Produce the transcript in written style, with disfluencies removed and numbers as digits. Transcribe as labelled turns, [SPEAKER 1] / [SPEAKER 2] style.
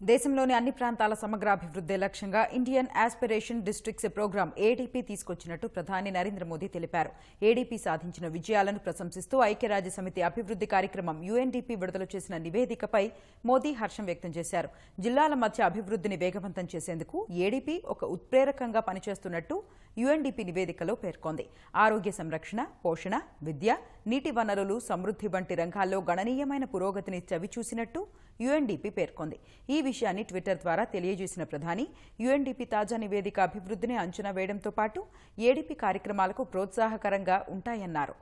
[SPEAKER 1] దేశంలోని అన్ని ప్రాంతాల సమగ్రాభివృద్ధి లక్ష్యంగా Indian aspiration districts program ADP తీసుకొచ్చినట్టు ప్రధాని నరేంద్ర మోదీ తెలిపారు. ఏడీపీ సాధించిన విజయాలను ప్రశంసిస్తూ ఐక్యరాజ్యసమితి అభివృద్ధి కార్యక్రమం యుఎన్డీపీ విడుదల చేసిన నివేదికపై మోదీ హర్షం వ్యక్తం చేశారు. జిల్లాల మధ్య అభివృద్ధిని వేగవంతం చేసేందుకు ఏడీపీ ఒక ఉత్ప్రేరకంగా పనిచేస్తున్నట్టు యుఎన్డీపీ నివేదికలో పేర్కొంది. ఆరోగ్య సంరక్షణ, పోషణ, విద్య, నీటి వనరులు, సమృద్ధి వంటి రంగాల్లో గణనీయమైన పురోగతిని చవిచూసినట్టు యుఎన్డీపీ పేర్కొంది. ఈ విషయాన్ని ట్విట్టర్ ద్వారా తెలియజేసిన ప్రధాని యుఎన్డీపీ తాజా నివేదిక అభివృద్ధిని అంచనా వేయడంతో పాటు ఏడీపీ కార్యక్రమాలకు ప్రోత్సాహకరంగా ఉంటాయన్నారు.